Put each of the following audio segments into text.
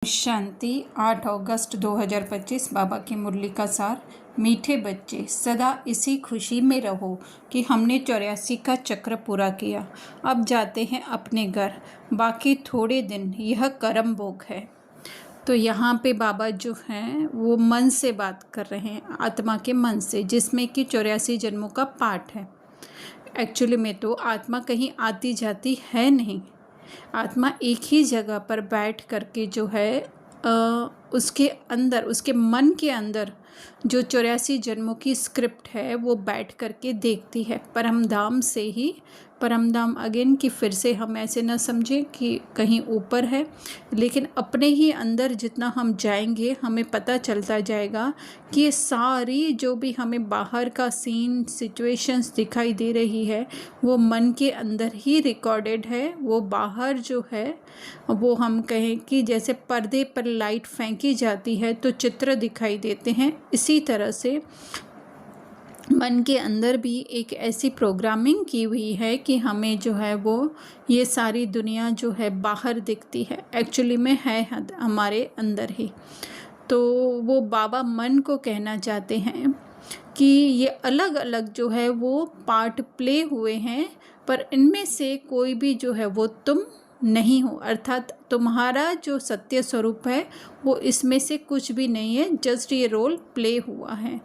शांति 8 अगस्त 2025 बाबा की मुरली का सार। मीठे बच्चे, सदा इसी खुशी में रहो कि हमने 84 का चक्र पूरा किया। अब जाते हैं अपने घर, बाकी थोड़े दिन यह कर्म भोग है। तो यहाँ पे बाबा जो हैं वो मन से बात कर रहे हैं, आत्मा के मन से, जिसमें कि 84 जन्मों का पाठ है। एक्चुअली में तो आत्मा कहीं आती जाती है नहीं, आत्मा एक ही जगह पर बैठ करके जो है उसके अंदर, उसके मन के अंदर जो 84 जन्मों की स्क्रिप्ट है वो बैठ करके देखती है। परमधाम से ही, परमधाम अगेन कि फिर से हम ऐसे न समझें कि कहीं ऊपर है, लेकिन अपने ही अंदर जितना हम जाएंगे हमें पता चलता जाएगा कि ये सारी जो भी हमें बाहर का सीन, सिचुएशंस दिखाई दे रही है वो मन के अंदर ही रिकॉर्डेड है। वो बाहर जो है वो हम कहें कि जैसे पर्दे पर लाइट फेंकी जाती है तो चित्र दिखाई देते हैं, इसी तरह से मन के अंदर भी एक ऐसी प्रोग्रामिंग की हुई है कि हमें जो है वो ये सारी दुनिया जो है बाहर दिखती है, एक्चुअली में है हमारे अंदर ही। तो वो बाबा मन को कहना चाहते हैं कि ये अलग अलग जो है वो पार्ट प्ले हुए हैं, पर इनमें से कोई भी जो है वो तुम नहीं हो, अर्थात तुम्हारा जो सत्य स्वरूप है वो इसमें से कुछ भी नहीं है, जस्ट ये रोल प्ले हुआ है।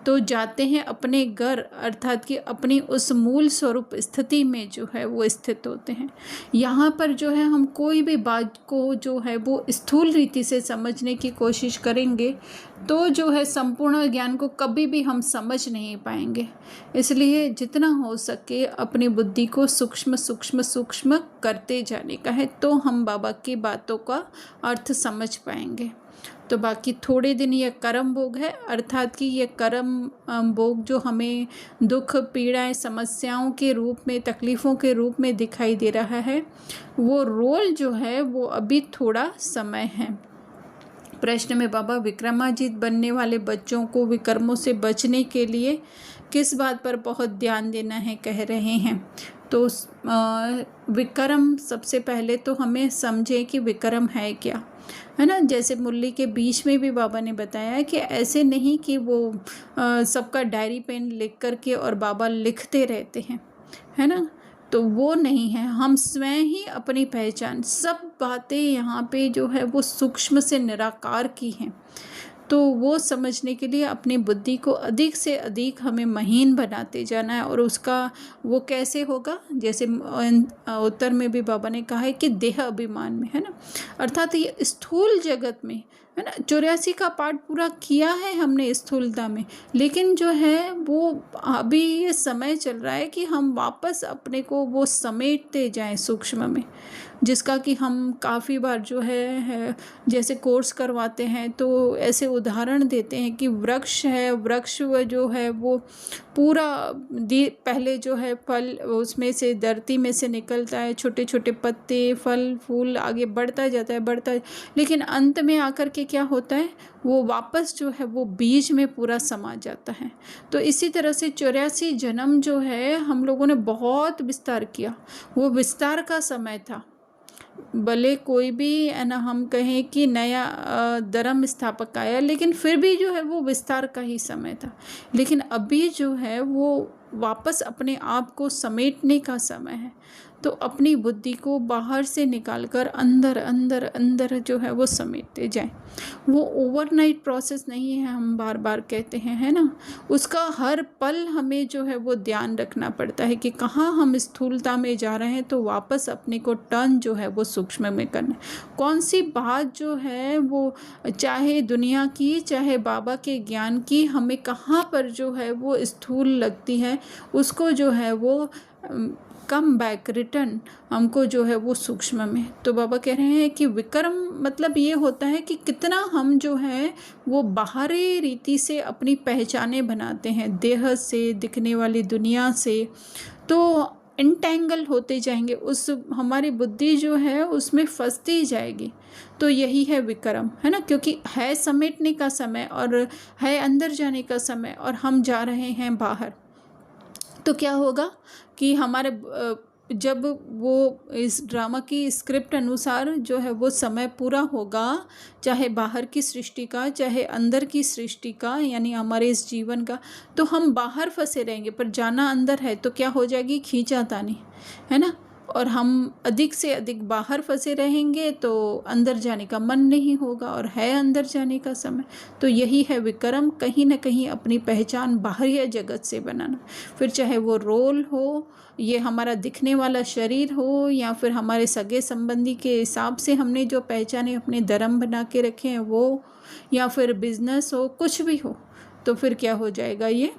तो जाते हैं अपने घर, अर्थात कि अपनी उस मूल स्वरूप स्थिति में जो है वो स्थित होते हैं। यहाँ पर जो है हम कोई भी बात को जो है वो स्थूल रीति से समझने की कोशिश करेंगे तो जो है संपूर्ण ज्ञान को कभी भी हम समझ नहीं पाएंगे। इसलिए जितना हो सके अपनी बुद्धि को सूक्ष्म सूक्ष्म सूक्ष्म करते जाने का है, तो हम बाबा की बातों का अर्थ समझ पाएंगे। तो बाकी थोड़े दिन ये कर्म भोग है, अर्थात कि ये कर्म भोग जो हमें दुख, पीड़ाएं, समस्याओं के रूप में, तकलीफ़ों के रूप में दिखाई दे रहा है, वो रोल जो है वो अभी थोड़ा समय है। प्रश्न में बाबा विक्रमाजीत बनने वाले बच्चों को विकर्मों से बचने के लिए किस बात पर बहुत ध्यान देना है कह रहे हैं। तो विक्रम, सबसे पहले तो हमें समझें कि विक्रम है क्या, है ना। जैसे मुरली के बीच में भी बाबा ने बताया कि ऐसे नहीं कि वो सबका डायरी पेन लिख करके और बाबा लिखते रहते हैं, है ना, तो वो नहीं है। हम स्वयं ही अपनी पहचान, सब बातें यहाँ पे जो है वो सूक्ष्म से निराकार की हैं। तो वो समझने के लिए अपनी बुद्धि को अधिक से अधिक हमें महीन बनाते जाना है। और उसका वो कैसे होगा, जैसे उत्तर में भी बाबा ने कहा है कि देह अभिमान में, है ना, अर्थात ये स्थूल जगत में, है ना। 84 का पाठ पूरा किया है हमने स्थूलता में, लेकिन जो है वो अभी ये समय चल रहा है कि हम वापस अपने को वो समेटते जाएं सूक्ष्म में, जिसका कि हम काफ़ी बार जो है जैसे कोर्स करवाते हैं तो ऐसे उदाहरण देते हैं कि वृक्ष है, वृक्ष जो है वो पूरा पहले जो है फल उसमें से, धरती में से निकलता है, छोटे छोटे पत्ते, फल फूल, आगे बढ़ता जाता है, बढ़ता है, लेकिन अंत में आकर के क्या होता है, वो वापस जो है वो बीज में पूरा समा जाता है। तो इसी तरह से 84 जन्म जो है हम लोगों ने बहुत विस्तार किया, वो विस्तार का समय था। भले कोई भी, है ना, हम कहें कि नया धर्म स्थापक आया, लेकिन फिर भी जो है वो विस्तार का ही समय था। लेकिन अभी जो है वो वापस अपने आप को समेटने का समय है। तो अपनी बुद्धि को बाहर से निकालकर अंदर अंदर अंदर जो है वो समेटते जाएं। वो ओवरनाइट प्रोसेस नहीं है, हम बार बार कहते हैं, है ना। उसका हर पल हमें जो है वो ध्यान रखना पड़ता है कि कहाँ हम स्थूलता में जा रहे हैं, तो वापस अपने को टर्न जो है वो सूक्ष्म में करना। कौन सी बात जो है वो, चाहे दुनिया की चाहे बाबा के ज्ञान की, हमें कहाँ पर जो है वो स्थूल लगती है, उसको जो है वो कम बैक, रिटर्न हमको जो है वो सूक्ष्म में। तो बाबा कह रहे हैं कि विक्रम मतलब ये होता है कि कितना हम जो है वो बाहरी रीति से अपनी पहचानें बनाते हैं, देह से, दिखने वाली दुनिया से, तो इंटेंगल होते जाएंगे, उस हमारी बुद्धि जो है उसमें फंसती जाएगी। तो यही है विक्रम, है ना, क्योंकि है समेटने का समय और है अंदर जाने का समय, और हम जा रहे हैं बाहर। तो क्या होगा कि हमारे जब वो इस ड्रामा की स्क्रिप्ट अनुसार जो है वो समय पूरा होगा, चाहे बाहर की सृष्टि का चाहे अंदर की सृष्टि का, यानी हमारे इस जीवन का, तो हम बाहर फंसे रहेंगे, पर जाना अंदर है तो क्या हो जाएगी, खींचातानी, है ना। और हम अधिक से अधिक बाहर फंसे रहेंगे तो अंदर जाने का मन नहीं होगा, और है अंदर जाने का समय। तो यही है विक्रम, कहीं ना कहीं अपनी पहचान बाहरी जगत से बनाना, फिर चाहे वो रोल हो, ये हमारा दिखने वाला शरीर हो, या फिर हमारे सगे संबंधी के हिसाब से हमने जो पहचाने अपने धर्म बना के रखे हैं वो, या फिर बिजनेस हो, कुछ भी हो, तो फिर क्या हो जाएगा, ये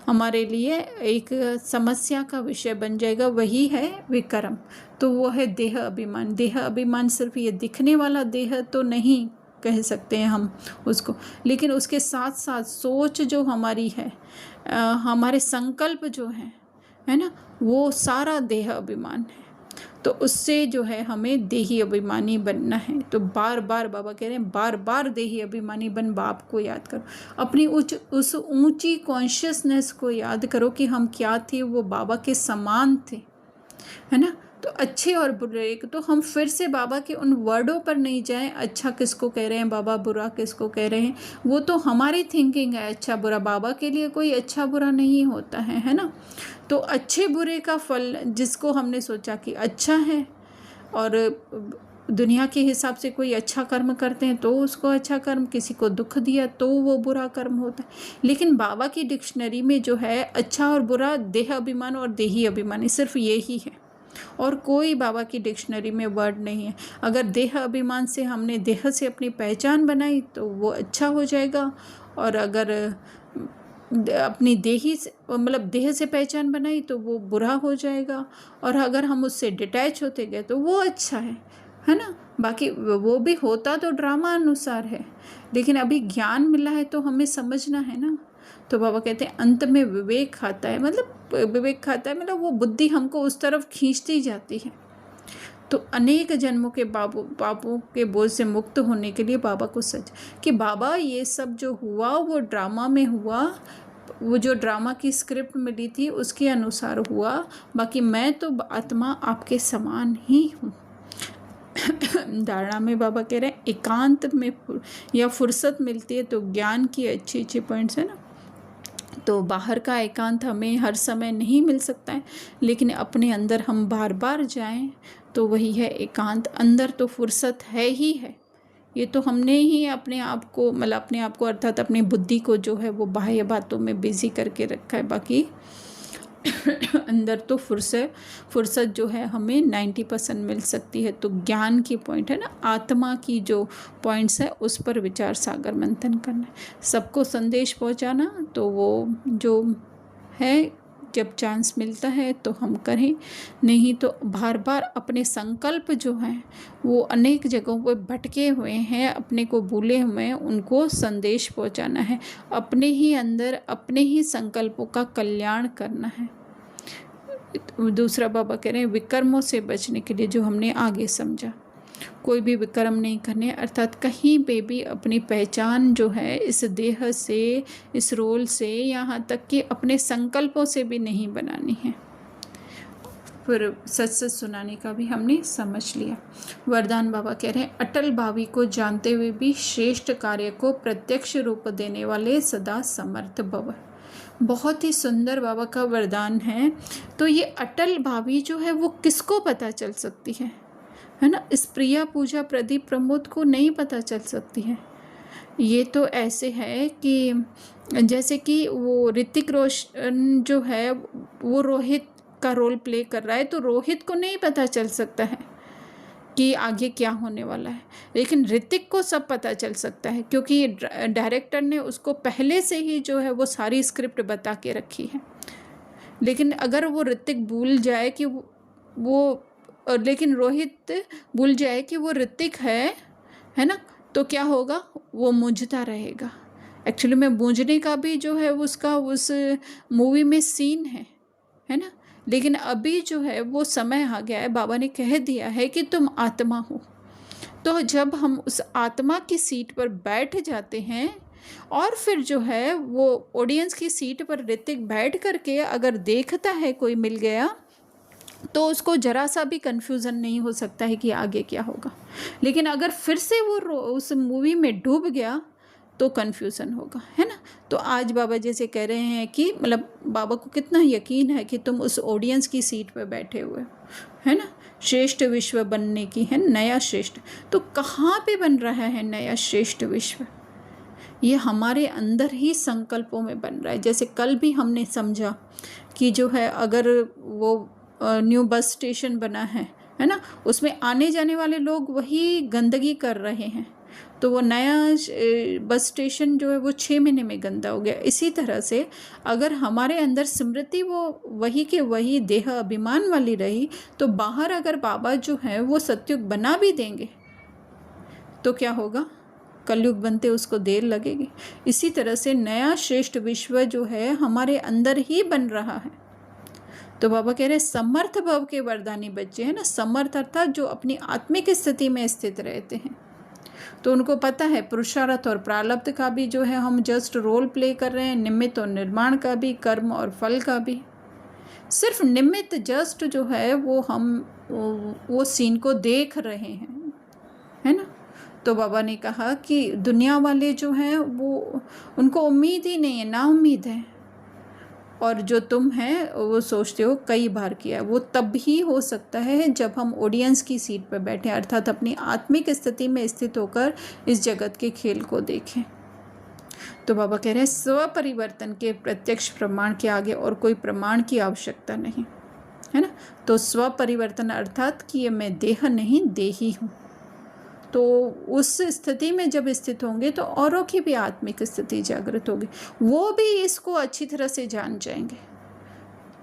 हमारे लिए एक समस्या का विषय बन जाएगा। वही है विक्रम। तो वो है देह अभिमान। देह अभिमान सिर्फ ये दिखने वाला देह तो नहीं कह सकते हैं हम उसको, लेकिन उसके साथ साथ सोच जो हमारी है, हमारे संकल्प जो है ना, वो सारा देह अभिमान है। तो उससे जो है हमें देही अभिमानी बनना है। तो बार बार बाबा कह रहे हैं, बार बार देही अभिमानी बन बाप को याद करो, अपनी उस ऊंची कॉन्शियसनेस को याद करो कि हम क्या थे, वो बाबा के समान थे, है ना। तो अच्छे और बुरे, तो हम फिर से बाबा के उन वर्डों पर नहीं जाएं, अच्छा किसको कह रहे हैं बाबा, बुरा किसको कह रहे हैं, वो तो हमारी थिंकिंग है अच्छा बुरा। बाबा के लिए कोई अच्छा बुरा नहीं होता है ना। तो अच्छे बुरे का फल जिसको हमने सोचा कि अच्छा है, और दुनिया के हिसाब से कोई अच्छा कर्म करते हैं तो उसको अच्छा कर्म, किसी को दुख दिया तो वो बुरा कर्म होता है। लेकिन बाबा की डिक्शनरी में जो है अच्छा और बुरा, देह अभिमान और देही अभिमानी, सिर्फ ये ही है, और कोई बाबा की डिक्शनरी में वर्ड नहीं है। अगर देह अभिमान से हमने देह से अपनी पहचान बनाई तो वो अच्छा हो जाएगा, और अगर अपनी देही से मतलब देह से पहचान बनाई तो वो बुरा हो जाएगा, और अगर हम उससे डिटैच होते गए तो वो अच्छा है ना। बाकी वो भी होता तो ड्रामा अनुसार है, लेकिन अभी ज्ञान मिला है तो हमें समझना है ना। तो बाबा कहते हैं अंत में विवेक खाता है, मतलब विवेक खाता है मतलब वो बुद्धि हमको उस तरफ खींचती जाती है। तो अनेक जन्मों के पापों के बोझ से मुक्त होने के लिए बाबा को सच कि बाबा ये सब जो हुआ वो ड्रामा में हुआ, वो जो ड्रामा की स्क्रिप्ट मिली थी उसके अनुसार हुआ, बाकी मैं तो आत्मा आपके समान ही हूँ। धारणा में बाबा कह रहे हैं एकांत में या फुर्सत मिलती है तो ज्ञान की अच्छी अच्छी पॉइंट्स है ना। तो बाहर का एकांत हमें हर समय नहीं मिल सकता है, लेकिन अपने अंदर हम बार बार जाएं तो वही है एकांत। अंदर तो फुर्सत है ही है, ये तो हमने ही अपने आप को मतलब अपने आप को अर्थात अपनी बुद्धि को जो है वो बाह्य बातों में बिजी करके रखा है। बाकी अंदर तो फुर्सत जो है हमें 90% मिल सकती है। तो ज्ञान की पॉइंट है ना, आत्मा की जो पॉइंट्स है उस पर विचार सागर मंथन करना है, सबको संदेश पहुंचाना। तो वो जो है जब चांस मिलता है तो हम करें, नहीं तो बार बार अपने संकल्प जो हैं वो अनेक जगहों पर भटके हुए हैं, अपने को भूले हुए हैं, उनको संदेश पहुंचाना है। अपने ही अंदर अपने ही संकल्पों का कल्याण करना है। दूसरा बाबा कह रहे हैं विकर्मों से बचने के लिए जो हमने आगे समझा, कोई भी विक्रम नहीं करने, अर्थात कहीं पे भी अपनी पहचान जो है इस देह से, इस रोल से, यहाँ तक कि अपने संकल्पों से भी नहीं बनानी है। फिर सच सच सुनाने का भी हमने समझ लिया। वरदान बाबा कह रहे हैं अटल भावी को जानते हुए भी श्रेष्ठ कार्य को प्रत्यक्ष रूप देने वाले सदा समर्थ भव। बहुत ही सुंदर बाबा का वरदान है। तो ये अटल भावी जो है वो किसको पता चल सकती है ना। इस प्रिया पूजा प्रदीप प्रमोद को नहीं पता चल सकती है। ये तो ऐसे है कि जैसे कि वो ऋतिक रोशन जो है वो रोहित का रोल प्ले कर रहा है, तो रोहित को नहीं पता चल सकता है कि आगे क्या होने वाला है, लेकिन ऋतिक को सब पता चल सकता है क्योंकि डायरेक्टर ने उसको पहले से ही जो है वो सारी स्क्रिप्ट बता के रखी है। लेकिन अगर वो ऋतिक भूल जाए कि वो लेकिन रोहित भूल जाए कि वो ऋतिक है ना, तो क्या होगा, वो मूंझता रहेगा। एक्चुअली में मूंझने का भी जो है उसका उस मूवी में सीन है ना, लेकिन अभी जो है वो समय आ गया है, बाबा ने कह दिया है कि तुम आत्मा हो। तो जब हम उस आत्मा की सीट पर बैठ जाते हैं और फिर जो है वो ऑडियंस की सीट पर ऋतिक बैठ करके अगर देखता है कोई मिल गया तो उसको ज़रा सा भी कन्फ्यूज़न नहीं हो सकता है कि आगे क्या होगा। लेकिन अगर फिर से वो उस मूवी में डूब गया तो कन्फ्यूज़न होगा, है ना। तो आज बाबा जैसे कह रहे हैं कि मतलब बाबा को कितना यकीन है कि तुम उस ऑडियंस की सीट पे बैठे हुए हो, है ना। श्रेष्ठ विश्व बनने की है, नया श्रेष्ठ। तो कहाँ पे बन रहा है नया श्रेष्ठ विश्व? ये हमारे अंदर ही संकल्पों में बन रहा है। जैसे कल भी हमने समझा कि जो है अगर वो न्यू बस स्टेशन बना है ना, उसमें आने जाने वाले लोग वही गंदगी कर रहे हैं, तो वो नया बस स्टेशन जो है वो 6 महीने में गंदा हो गया। इसी तरह से अगर हमारे अंदर स्मृति वो वही के वही देह अभिमान वाली रही, तो बाहर अगर बाबा जो है वो सत्युग बना भी देंगे तो क्या होगा? कलयुग बनते उसको देर लगेगी। इसी तरह से नया श्रेष्ठ विश्व जो है हमारे अंदर ही बन रहा है। तो बाबा कह रहे हैं समर्थ भव के वरदानी बच्चे हैं ना। समर्थ अर्थात जो अपनी आत्मिक स्थिति में स्थित रहते हैं, तो उनको पता है पुरुषार्थ और प्रारब्ध का भी जो है हम जस्ट रोल प्ले कर रहे हैं, निमित्त और निर्माण का भी, कर्म और फल का भी। सिर्फ निमित्त जस्ट जो है वो हम वो सीन को देख रहे हैं, है ना। तो बाबा ने कहा कि दुनिया वाले जो हैं वो उनको उम्मीद ही नहीं है, ना उम्मीद है। और जो तुम हैं वो सोचते हो कई बार किया, वो तब ही हो सकता है जब हम ऑडियंस की सीट पर बैठें, अर्थात अपनी आत्मिक स्थिति में स्थित होकर इस जगत के खेल को देखें। तो बाबा कह रहे हैं स्व परिवर्तन के प्रत्यक्ष प्रमाण के आगे और कोई प्रमाण की आवश्यकता नहीं, है ना। तो स्व परिवर्तन अर्थात कि ये मैं देह नहीं देही हूँ। तो उस स्थिति में जब स्थित होंगे तो औरों की भी आत्मिक स्थिति जागृत होगी, वो भी इसको अच्छी तरह से जान जाएंगे।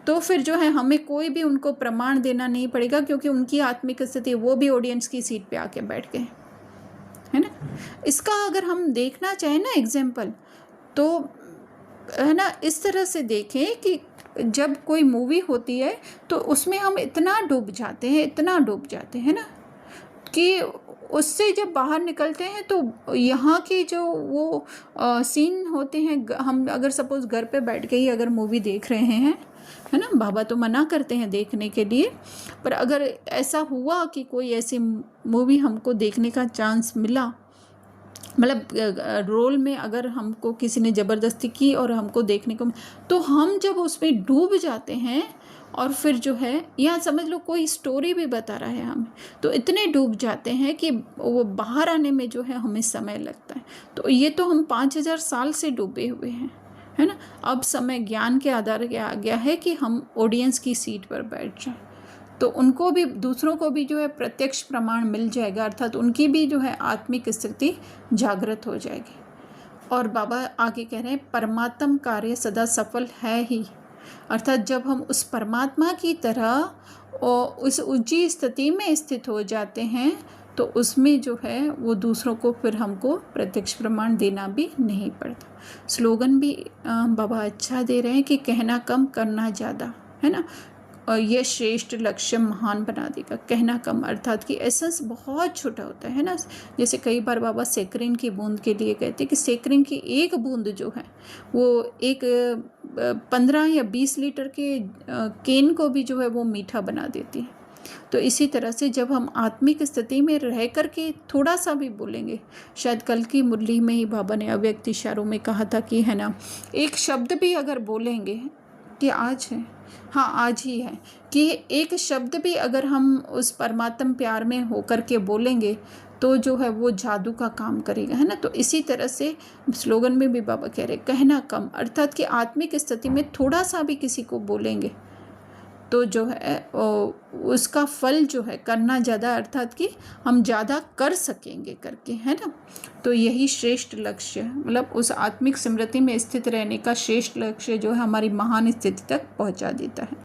तो फिर जो है हमें कोई भी उनको प्रमाण देना नहीं पड़ेगा, क्योंकि उनकी आत्मिक स्थिति वो भी ऑडियंस की सीट पे आके बैठ गए, है ना। इसका अगर हम देखना चाहें ना एग्जाम्पल, तो है ना इस तरह से देखें कि जब कोई मूवी होती है तो उसमें हम इतना डूब जाते हैं, इतना डूब जाते हैं ना, कि उससे जब बाहर निकलते हैं तो यहाँ के जो वो सीन होते हैं, हम अगर सपोज़ घर पे बैठ के ही अगर मूवी देख रहे हैं, है ना, बाबा तो मना करते हैं देखने के लिए, पर अगर ऐसा हुआ कि कोई ऐसी मूवी हमको देखने का चांस मिला, मतलब रोल में अगर हमको किसी ने ज़बरदस्ती की और हमको देखने को, तो हम जब उसमें डूब जाते हैं और फिर जो है यहाँ समझ लो कोई स्टोरी भी बता रहा है हमें, तो इतने डूब जाते हैं कि वो बाहर आने में जो है हमें समय लगता है। तो ये तो हम 5000 साल से डूबे हुए हैं, है ना। अब समय ज्ञान के आधार पे आ गया है कि हम ऑडियंस की सीट पर बैठ जाएं, तो उनको भी, दूसरों को भी जो है प्रत्यक्ष प्रमाण मिल जाएगा, अर्थात उनकी भी जो है आत्मिक स्थिति जागृत हो जाएगी। और बाबा आगे कह रहे हैं परमात्म कार्य सदा सफल है ही, अर्थात जब हम उस परमात्मा की तरह उस ऊंची स्थिति में स्थित हो जाते हैं तो उसमें जो है वो दूसरों को फिर हमको प्रत्यक्ष प्रमाण देना भी नहीं पड़ता। स्लोगन भी बाबा अच्छा दे रहे हैं कि कहना कम करना ज़्यादा, है ना। और यह श्रेष्ठ लक्ष्य महान बना देगा। कहना कम अर्थात कि एसेंस बहुत छोटा होता है ना। जैसे कई बार बाबा सेक्रिन की बूंद के लिए कहते हैं कि सेक्रिन की एक बूंद जो है वो एक 15 या 20 लीटर के केन को भी जो है वो मीठा बना देती है। तो इसी तरह से जब हम आत्मिक स्थिति में रह कर के थोड़ा सा भी बोलेंगे, शायद कल की मुरली में ही बाबा ने अव्यक्त इशारों में कहा था कि है ना, एक शब्द भी अगर बोलेंगे कि आज है, हाँ आज ही है, कि एक शब्द भी अगर हम उस परमात्म प्यार में होकर के बोलेंगे तो जो है वो जादू का काम करेगा, है ना। तो इसी तरह से स्लोगन में भी बाबा कह रहे कहना कम, अर्थात कि आत्मिक स्थिति में थोड़ा सा भी किसी को बोलेंगे तो जो है उसका फल जो है करना ज़्यादा, अर्थात कि हम ज़्यादा कर सकेंगे करके, है ना। तो यही श्रेष्ठ लक्ष्य, मतलब उस आत्मिक स्मृति में स्थित रहने का श्रेष्ठ लक्ष्य जो है हमारी महान स्थिति तक पहुंचा देता है।